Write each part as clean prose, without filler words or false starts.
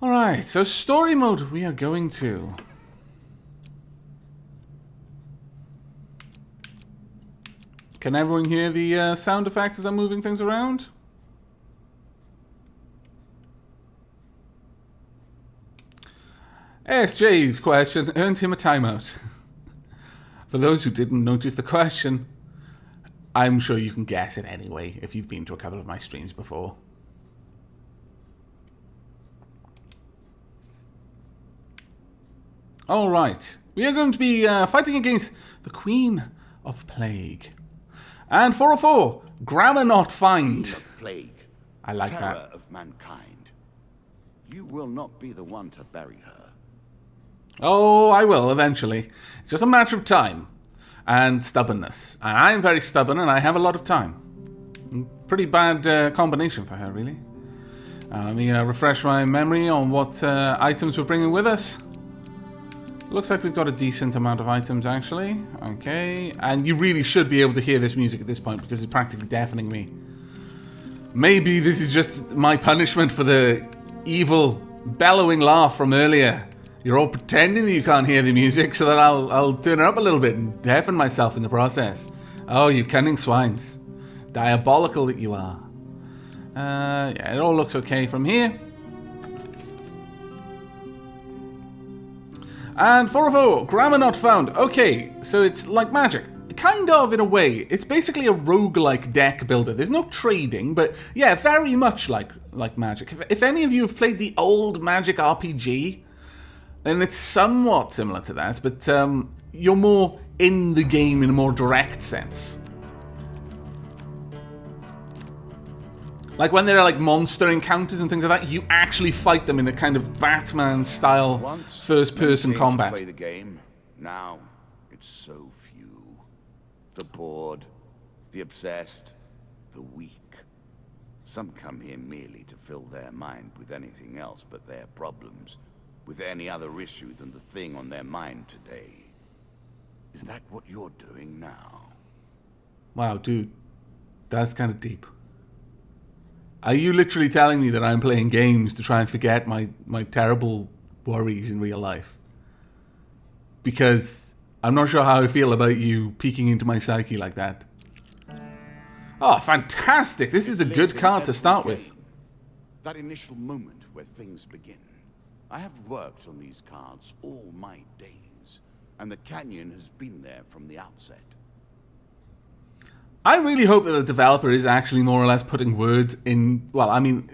Alright, so story mode we are going to. Can everyone hear the sound effects as I'm moving things around? SJ's question earned him a timeout. For those who didn't notice the question, I'm sure you can guess it anyway if you've been to a couple of my streams before. Alright, we are going to be fighting against the Queen of Plague. And 404, grammar not find. Queen of Plague, I like terror that. of mankind. You will not be the one to bury her. Oh, I will eventually. It's just a matter of time and stubbornness. And I am very stubborn and I have a lot of time. Pretty bad combination for her, really. Let me refresh my memory on what items we're bringing with us. Looks like we've got a decent amount of items, actually. Okay. And you really should be able to hear this music at this point because it's practically deafening me. Maybe this is just my punishment for the evil bellowing laugh from earlier. You're all pretending that you can't hear the music so that I'll turn it up a little bit and deafen myself in the process. Oh, you cunning swines. Diabolical that you are. Yeah, it all looks okay from here. And 404, grammar not found. Okay, so it's like magic. Kind of, in a way. It's basically a roguelike deck builder. There's no trading, but yeah, very much like magic. If any of you have played the old Magic RPG, then it's somewhat similar to that, but you're more in the game in a more direct sense. Like when there are like monster encounters and things like that, you actually fight them in a kind of Batman-style first-person combat. Play the game. Now it's so few. The bored, the obsessed, the weak. Some come here merely to fill their mind with anything else but their problems, with any other issue than the thing on their mind today. Is that what you're doing now? Wow, dude, that's kind of deep. Are you literally telling me that I'm playing games to try and forget my terrible worries in real life? Because I'm not sure how I feel about you peeking into my psyche like that. Oh, fantastic! This is a good card to start with. That initial moment where things begin. I have worked on these cards all my days, and the canyon has been there from the outset. I really hope that the developer is actually more or less putting words in. Well, I mean,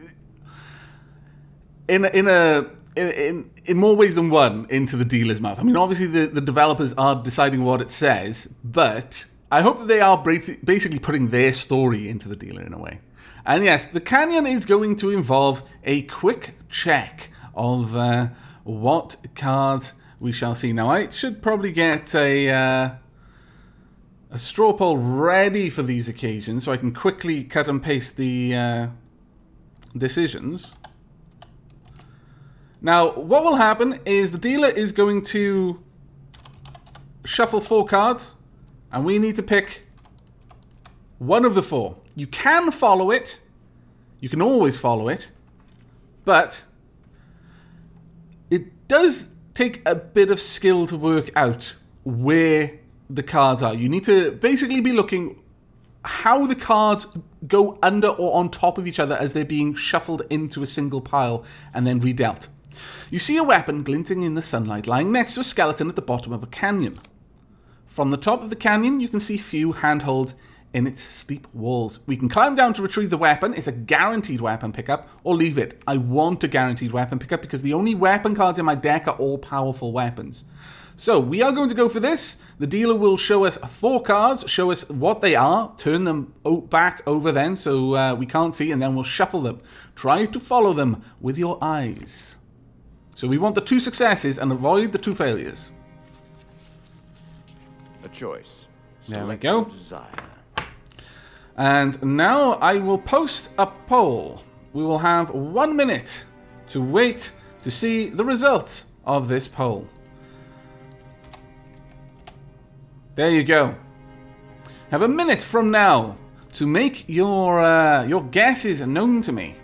in more ways than one into the dealer's mouth. I mean, obviously the developers are deciding what it says, but I hope that they are basically putting their story into the dealer in a way. And yes, the canyon is going to involve a quick check of what cards we shall see. Now, I should probably get a straw poll ready for these occasions so I can quickly cut and paste the decisions. Now, what will happen is the dealer is going to shuffle 4 cards, and we need to pick one of the 4. You can follow it. You can always follow it. But it does take a bit of skill to work out where the cards are. You need to basically be looking how the cards go under or on top of each other as they're being shuffled into a single pile and then redealt. You see a weapon glinting in the sunlight lying next to a skeleton at the bottom of a canyon. From the top of the canyon, you can see few handholds in its steep walls. We can climb down to retrieve the weapon. It's a guaranteed weapon pickup, or leave it. I want a guaranteed weapon pickup because the only weapon cards in my deck are all powerful weapons. So we are going to go for this. The dealer will show us 4 cards, show us what they are, turn them back over then so we can't see, and then we'll shuffle them. Try to follow them with your eyes. So we want the 2 successes and avoid the 2 failures. A choice. There we Select go. your desire. And now I will post a poll. We will have 1 minute to wait to see the results of this poll. There you go. Have a minute from now to make your guesses known to me.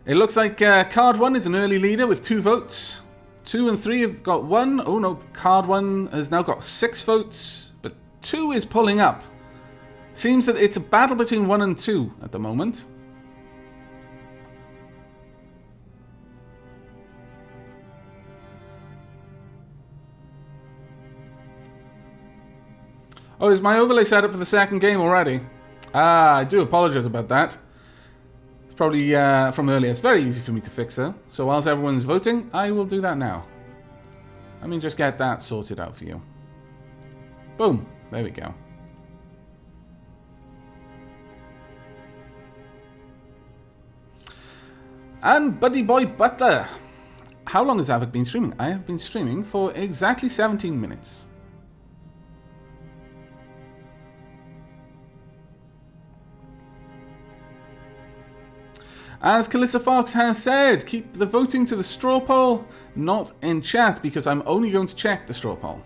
It looks like card 1 is an early leader with 2 votes. 2 and 3 have got 1. Oh no, card 1 has now got 6 votes, but 2 is pulling up. Seems that it's a battle between 1 and 2 at the moment. Oh, is my overlay set up for the second game already? Ah, I do apologize about that. It's probably from earlier. It's very easy for me to fix though. So whilst everyone's voting, I will do that now. Let me just get that sorted out for you. Boom. There we go. And Buddy Boy Butler. How long has Havoc been streaming? I have been streaming for exactly 17 minutes. As Calissa Fox has said, keep the voting to the straw poll, not in chat, because I'm only going to check the straw poll.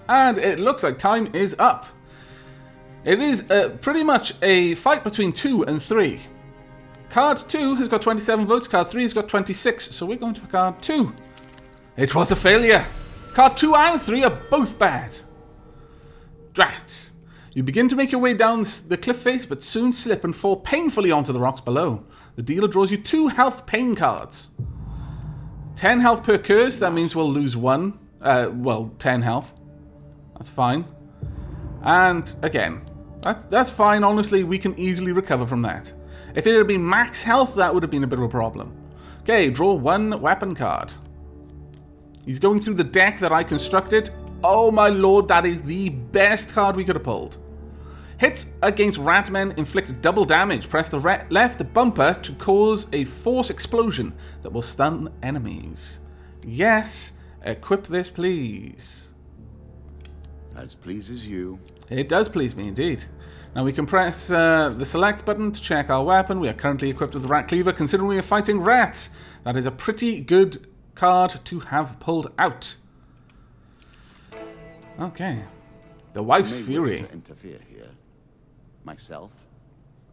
And it looks like time is up. It is pretty much a fight between 2 and 3. Card 2 has got 27 votes, card 3 has got 26, so we're going for card 2. It was a failure. Card 2 and 3 are both bad. Drat. You begin to make your way down the cliff face, but soon slip and fall painfully onto the rocks below. The dealer draws you 2 health pain cards. 10 health per curse, that means we'll lose 1. Well, 10 health. That's fine. And, again, that's fine. Honestly, we can easily recover from that. If it had been max health, that would have been a bit of a problem. Okay, draw 1 weapon card. He's going through the deck that I constructed. Oh my lord, that is the best card we could have pulled. Hits against Ratmen inflict double damage. Press the left bumper to cause a force explosion that will stun enemies. Yes, equip this please. As pleases you. It does please me indeed. Now we can press the select button to check our weapon. We are currently equipped with the Rat Cleaver. Considering we are fighting rats, that is a pretty good card to have pulled out. Okay. The Wife's Fury. To interfere here. Myself,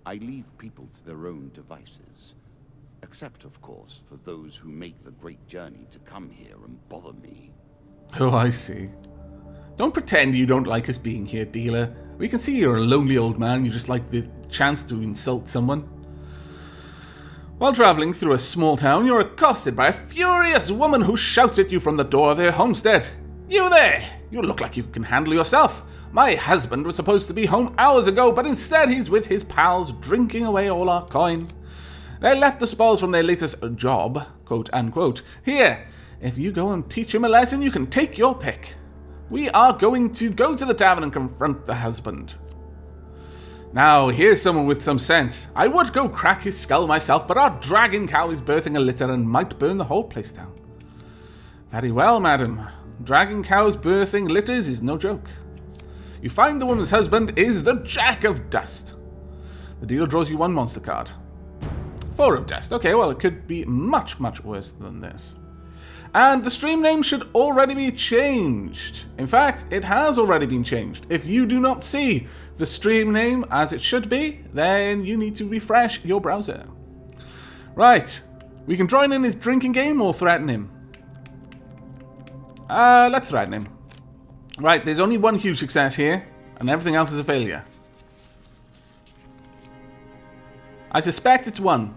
I leave people to their own devices. Except, of course, for those who make the great journey to come here and bother me. Oh, I see. Don't pretend you don't like us being here, dealer. We can see you're a lonely old man. You just like the chance to insult someone. While traveling through a small town, you're accosted by a furious woman who shouts at you from the door of their homestead. You there! You look like you can handle yourself. My husband was supposed to be home hours ago, but instead he's with his pals drinking away all our coin. They left the spoils from their latest job, quote unquote. Here, if you go and teach him a lesson, you can take your pick. We are going to go to the tavern and confront the husband. Now, here's someone with some sense. I would go crack his skull myself, but our dragon cow is birthing a litter and might burn the whole place down. Very well, madam. Dragon cows birthing litters is no joke. You find the woman's husband is the Jack of Dust. The dealer draws you 1 monster card. 4 of Dust. Okay, well, it could be much, much worse than this. And the stream name should already be changed. In fact, it has already been changed. If you do not see the stream name as it should be, then you need to refresh your browser. Right. We can join in his drinking game or threaten him. Let's threaten him. Right, there's only 1 huge success here, and everything else is a failure. I suspect it's 1.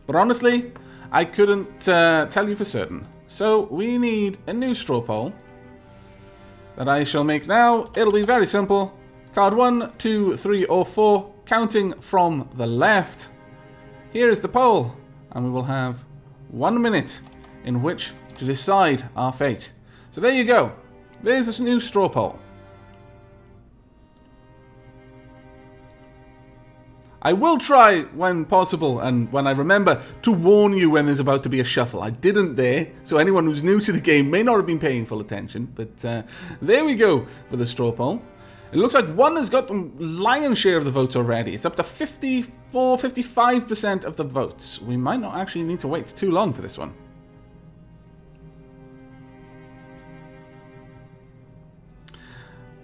But honestly, I couldn't tell you for certain. So we need a new straw poll that I shall make now. It'll be very simple. Card 1, 2, 3, or 4, counting from the left. Here is the poll, and we will have 1 minute in which to decide our fate. So there you go. There's a new straw poll. I will try when possible and when I remember to warn you when there's about to be a shuffle. I didn't there, so anyone who's new to the game may not have been paying full attention, but there we go for the straw poll. It looks like 1 has got the lion's share of the votes already. It's up to 54, 55% of the votes. We might not actually need to wait too long for this one.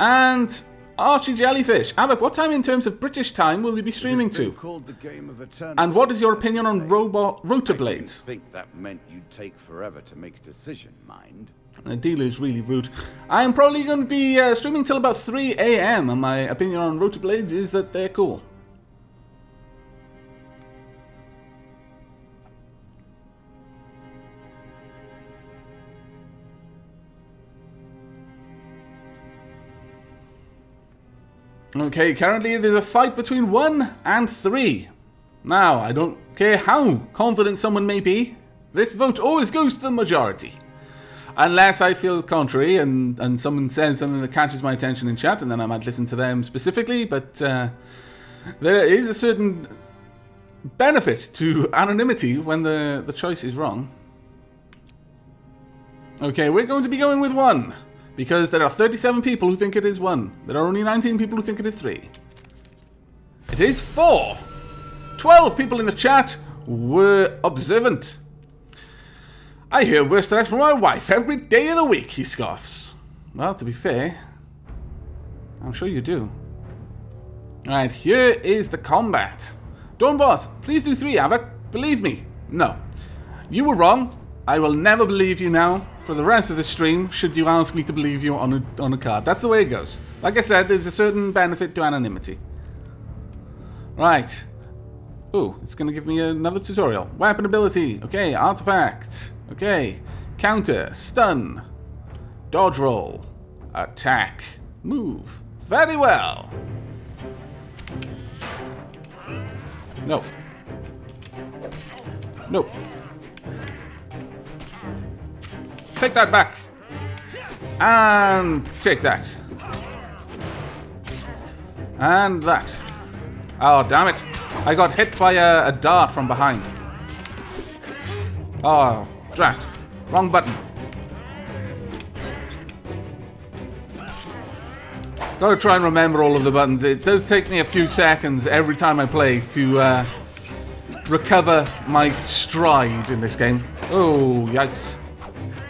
And Archie Jellyfish. Avok, what time in terms of British time will you be streaming to? Called the game of eternity. And what is your opinion on rotor blades? I think that meant you'd take forever to make a decision, mind. The dealer is really rude. I am probably going to be streaming till about 3 AM, and my opinion on rotor blades is that they're cool. Okay, currently there's a fight between 1 and 3. Now, I don't care how confident someone may be, this vote always goes to the majority. Unless I feel contrary and someone says something that catches my attention in chat, and then I might listen to them specifically, but there is a certain benefit to anonymity when the choice is wrong. Okay, we're going to be going with 1. Because there are 37 people who think it is 1. There are only 19 people who think it is 3. It is 4. 12 people in the chat were observant. I hear worse threats from my wife every day of the week, he scoffs. Well, to be fair, I'm sure you do. Alright, here is the combat. Dawn Boss, please do 3, Avok. Believe me. No. You were wrong. I will never believe you now for the rest of the stream, should you ask me to believe you on a card. That's the way it goes. Like I said, there's a certain benefit to anonymity. Right. Ooh, it's going to give me another tutorial. Weapon ability. Okay, artifact. Okay. Counter. Stun. Dodge roll. Attack. Move. Very well. No. No. Take that back. And take that. And that. Oh, damn it. I got hit by a dart from behind. Oh, drat. Wrong button. Gotta try and remember all of the buttons. It does take me a few seconds every time I play to recover my stride in this game. Oh, yikes.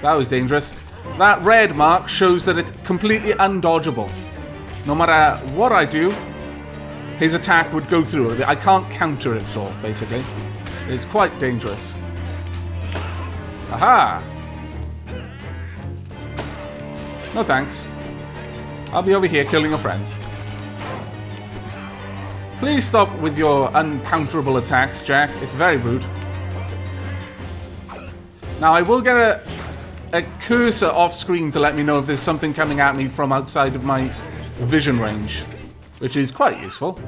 That was dangerous. That red mark shows that it's completely undodgeable. No matter what I do, his attack would go through. I can't counter it at all, basically. It's quite dangerous. Aha! No thanks. I'll be over here killing your friends. Please stop with your uncounterable attacks, Jack. It's very rude. Now, I will get a cursor off screen to let me know if there's something coming at me from outside of my vision range, which is quite useful.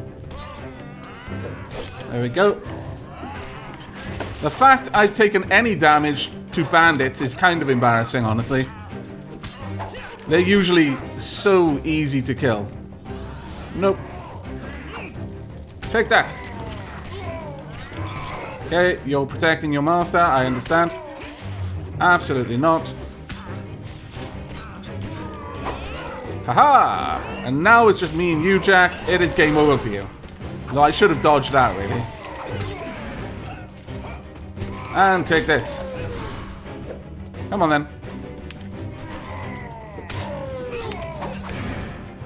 There we go. The fact I've taken any damage to bandits is kind of embarrassing, honestly. They're usually so easy to kill. Nope. Take that. Okay, you're protecting your master, I understand. Absolutely not. Haha! And now it's just me and you, Jack. It is game over for you. Though I should have dodged that, really. And take this. Come on, then.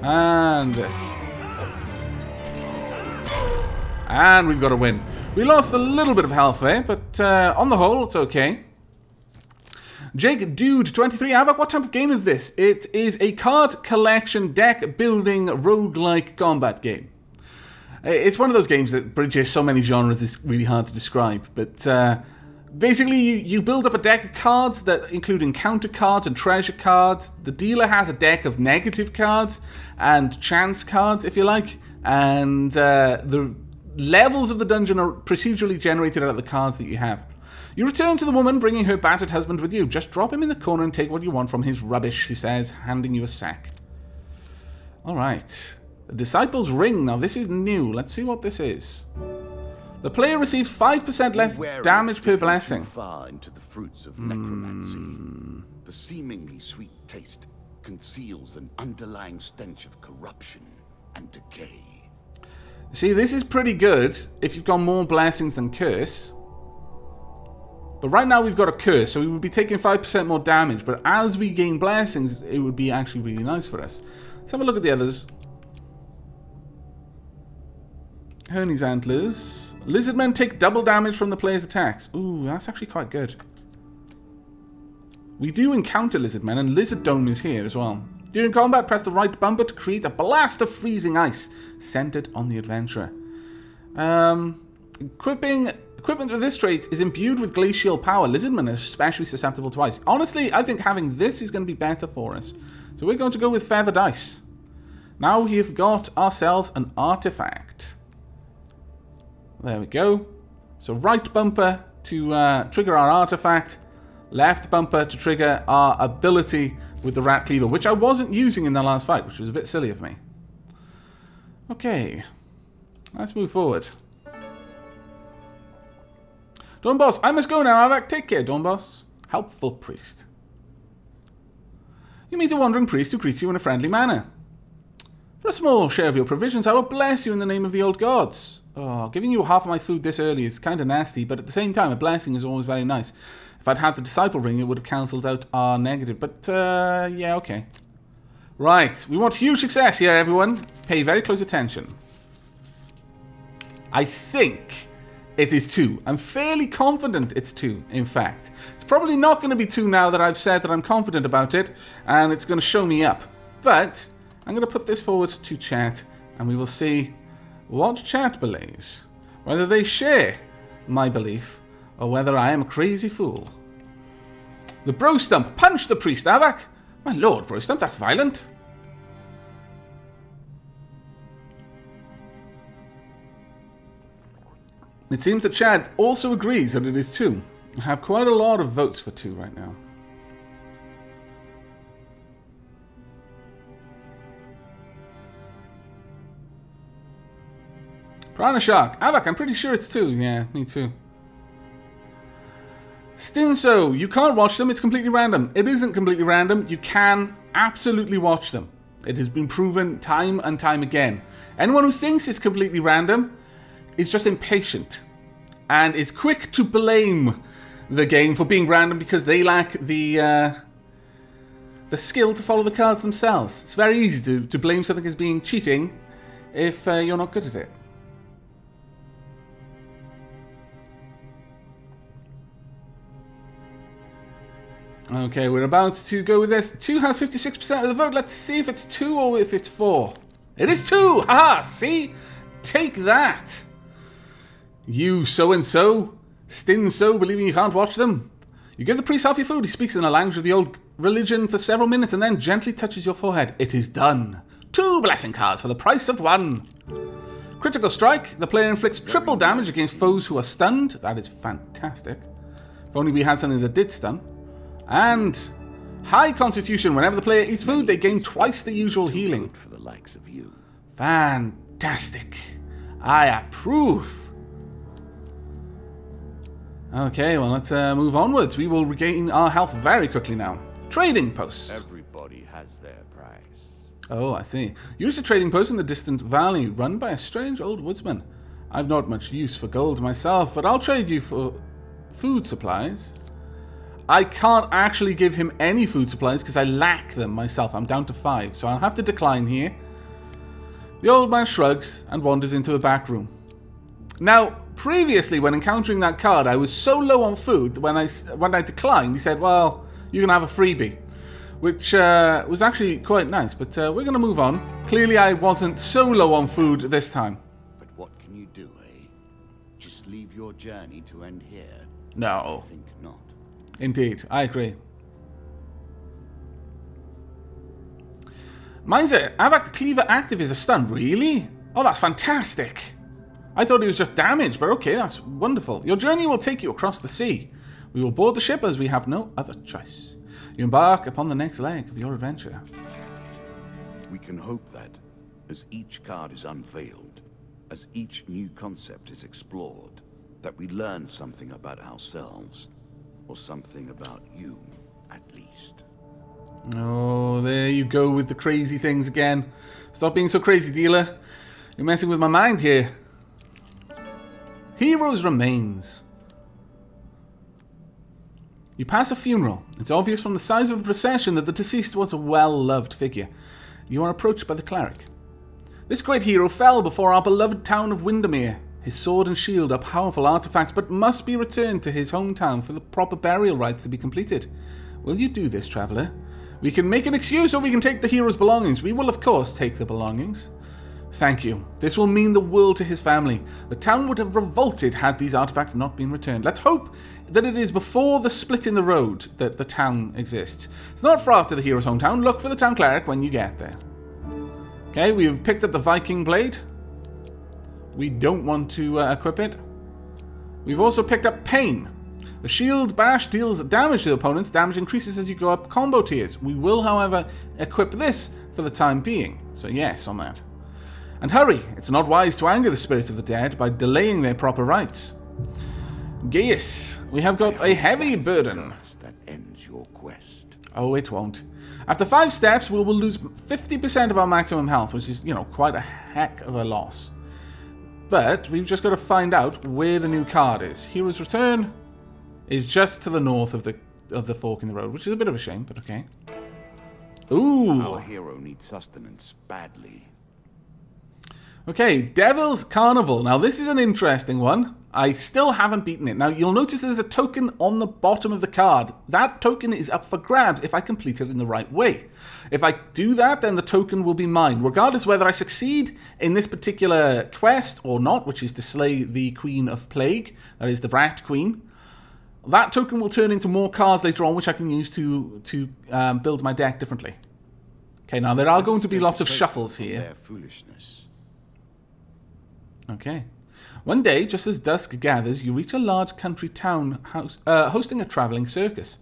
And this. And we've got a win. We lost a little bit of health there, but on the whole, it's okay. Jake Dude 23, Avok, what type of game is this? It is a card collection deck building roguelike combat game. It's one of those games that bridges so many genres, it's really hard to describe. But basically, you build up a deck of cards that include encounter cards and treasure cards. The dealer has a deck of negative cards and chance cards, if you like. And the levels of the dungeon are procedurally generated out of the cards that you have. You return to the woman, bringing her battered husband with you. Just drop him in the corner and take what you want from his rubbish, she says, handing you a sack. Alright. The Disciple's Ring. Now, this is new. Let's see what this is. The player receives 5% less damage per blessing. Far into the fruits of necromancy. The seemingly sweet taste conceals an underlying stench of corruption and decay. See, this is pretty good if you've got more blessings than curse. But right now we've got a curse, so we would be taking 5% more damage. But as we gain blessings, it would be actually really nice for us. Let's have a look at the others. Hermes antlers. Lizardmen take double damage from the player's attacks. Ooh, that's actually quite good. We do encounter lizardmen, and Lizard Dome is here as well. During combat, press the right bumper to create a blast of freezing ice centered on the adventurer. Equipment with this trait is imbued with glacial power. Lizardmen are especially susceptible to ice. Honestly, I think having this is going to be better for us. So we're going to go with feathered ice. Now we've got ourselves an artifact. There we go. So right bumper to trigger our artifact. Left bumper to trigger our ability with the rat cleaver, which I wasn't using in the last fight, which was a bit silly of me. Okay. Let's move forward. Dawn Boss, I must go now, Avak. Take care, Dawn Boss. Helpful priest. You meet a wandering priest who greets you in a friendly manner. For a small share of your provisions, I will bless you in the name of the old gods. Oh, giving you half of my food this early is kind of nasty, but at the same time, a blessing is always very nice. If I'd had the disciple ring, it would have cancelled out our negative, but yeah, okay. Right, we want huge success here, everyone. Pay very close attention. I think it is 2. I'm fairly confident it's 2, in fact. It's probably not going to be 2 now that I've said that I'm confident about it, and it's going to show me up. But I'm going to put this forward to chat, and we will see what chat believes. Whether they share my belief, or whether I am a crazy fool. The Bro Stump. Punch the priest, Avak. My lord, Bro Stump, that's violent. It seems that Chad also agrees that it is 2. I have quite a lot of votes for 2 right now. Piranha Shark. Avak, I'm pretty sure it's 2. Yeah, me too. Stinso, you can't watch them, it's completely random. It isn't completely random, you can absolutely watch them. It has been proven time and time again. Anyone who thinks it's completely random is just impatient and is quick to blame the game for being random because they lack the skill to follow the cards themselves. It's very easy to blame something as being cheating if you're not good at it. Okay, we're about to go with this. 2 has 56% of the vote. Let's see if it's 2 or if it's 4. It is 2! Haha! See? Take that! You so-and-so, Stin-so, believing you can't watch them. You give the priest half your food. He speaks in the language of the old religion for several minutes and then gently touches your forehead. It is done. 2 blessing cards for the price of 1. Critical strike. The player inflicts triple damage against foes who are stunned. That is fantastic. If only we had something that did stun. And high constitution. Whenever the player eats food, they gain twice the usual healing. For the likes of you. Fantastic. I approve. Okay, well, let's move onwards. We will regain our health very quickly now. Trading post. Everybody has their price. Oh, I see. Use a trading post in the distant valley, run by a strange old woodsman. I've not much use for gold myself, but I'll trade you for food supplies. I can't actually give him any food supplies because I lack them myself. I'm down to 5, so I'll have to decline here. The old man shrugs and wanders into a back room. Now, previously, when encountering that card, I was so low on food that when I declined, he said, well, you can have a freebie. Which was actually quite nice, but we're going to move on. Clearly, I wasn't so low on food this time. But what can you do, eh? Just leave your journey to end here? No. I think not. Indeed, I agree. Miser, Avak the Cleaver active is a stun. Really? Oh, that's fantastic. I thought it was just damage, but okay, that's wonderful. Your journey will take you across the sea. We will board the ship as we have no other choice. You embark upon the next leg of your adventure. We can hope that, as each card is unveiled, as each new concept is explored, that we learn something about ourselves, or something about you, at least. Oh, there you go with the crazy things again. Stop being so crazy, dealer. You're messing with my mind here. Heroes' remains. You pass a funeral. It's obvious from the size of the procession that the deceased was a well-loved figure. You are approached by the cleric. This great hero fell before our beloved town of Windermere. His sword and shield are powerful artifacts, but must be returned to his hometown for the proper burial rites to be completed. Will you do this, traveller? We can make an excuse, or we can take the hero's belongings. We will, of course, take the belongings. Thank you. This will mean the world to his family. The town would have revolted had these artifacts not been returned. Let's hope that it is before the split in the road that the town exists. It's not far after the hero's hometown. Look for the town cleric when you get there. Okay, we've picked up the Viking blade. We don't want to equip it. We've also picked up Pain. The shield bash deals damage to opponents. Damage increases as you go up combo tiers. We will, however, equip this for the time being. So yes, on that. And hurry! It's not wise to anger the spirits of the dead by delaying their proper rites. Gaius, we have got a heavy burden. That ends your quest. Oh, it won't. After 5 steps, we will lose 50% of our maximum health, which is, you know, quite a heck of a loss. But we've just got to find out where the new card is. Hero's Return is just to the north of the fork in the road, which is a bit of a shame, but okay. Ooh. Our hero needs sustenance badly. Okay, Devil's Carnival. Now, this is an interesting one. I still haven't beaten it. Now, you'll notice there's a token on the bottom of the card. That token is up for grabs if I complete it in the right way. If I do that, then the token will be mine, regardless whether I succeed in this particular quest or not, which is to slay the Queen of Plague, that is the Rat Queen. That token will turn into more cards later on, which I can use to build my deck differently. Okay, now there are going to be lots of shuffles here. Their foolishness. Okay. One day, just as dusk gathers, you reach a large country town house, hosting a travelling circus.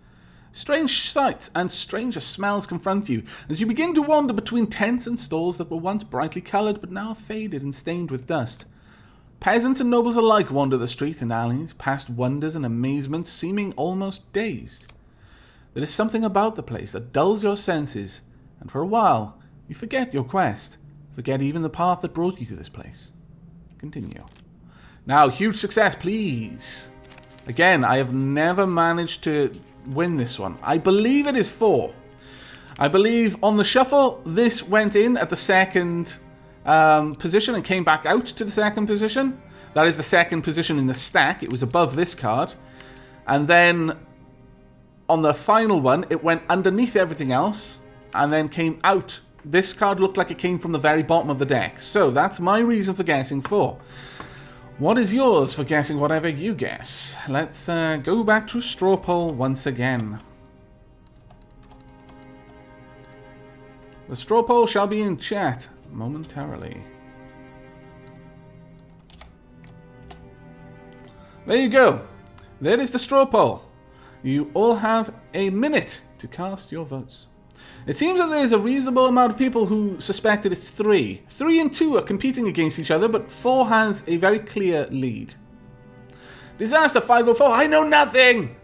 Strange sights and stranger smells confront you as you begin to wander between tents and stalls that were once brightly coloured but now faded and stained with dust. Peasants and nobles alike wander the streets and alleys, past wonders and amazements, seeming almost dazed. There is something about the place that dulls your senses, and for a while, you forget your quest, forget even the path that brought you to this place. Continue. Now, huge success, please. Again, I have never managed to win this one. I believe it is 4. I believe on the shuffle, this went in at the second position and came back out to the second position. That is the second position in the stack. It was above this card. And then on the final one, it went underneath everything else and then came out. This card looked like it came from the very bottom of the deck. So that's my reason for guessing 4. What is yours for guessing whatever you guess? Let's go back to straw poll once again. The straw poll shall be in chat momentarily. There you go. There is the straw poll. You all have a minute to cast your votes. It seems that there is a reasonable amount of people who suspected it's 3. 3 and 2 are competing against each other, but 4 has a very clear lead. Disaster 504, I know nothing!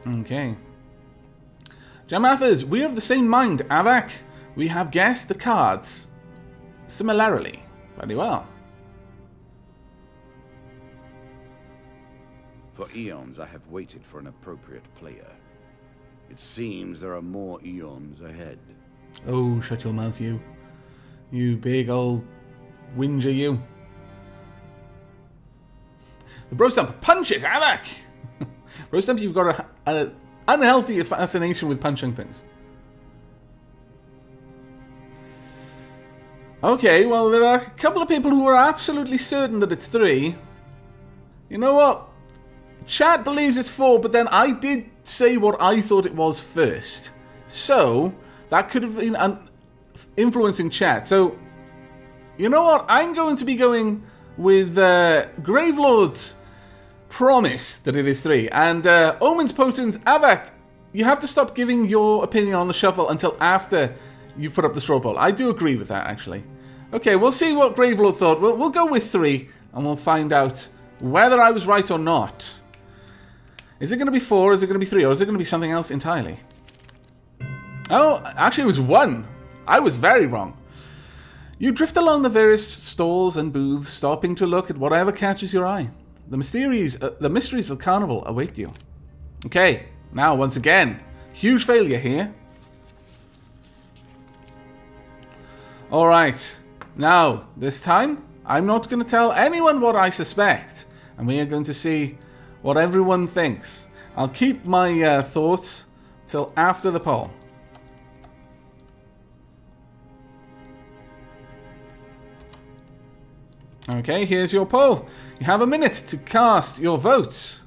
Okay. Jamathas, we're of the same mind, Avak. We have guessed the cards similarly. Very well. For eons, I have waited for an appropriate player. It seems there are more eons ahead. Oh, shut your mouth, you. You big old whinger, you. The Bro Stump, punch it, Avak! Bro Stump, you've got an unhealthy fascination with punching things. Okay, well, there are a couple of people who are absolutely certain that it's 3. You know what? Chat believes it's 4, but then I did say what I thought it was first. So, that could have been influencing chat. So, you know what? I'm going to be going with Gravelord's promise that it is 3. And Omen's Potens, Avak, you have to stop giving your opinion on the shuffle until after you've put up the straw poll. I do agree with that, actually. Okay, we'll see what Gravelord thought. We'll go with 3, and we'll find out whether I was right or not. Is it going to be 4, is it going to be 3, or is it going to be something else entirely? Oh, actually it was 1. I was very wrong. You drift along the various stalls and booths, stopping to look at whatever catches your eye. The mysteries of the carnival await you. Okay, now once again, Huge failure here. Alright. Now, this time, I'm not going to tell anyone what I suspect. And we are going to see what everyone thinks. I'll keep my thoughts till after the poll. Okay, here's your poll. You have a minute to cast your votes.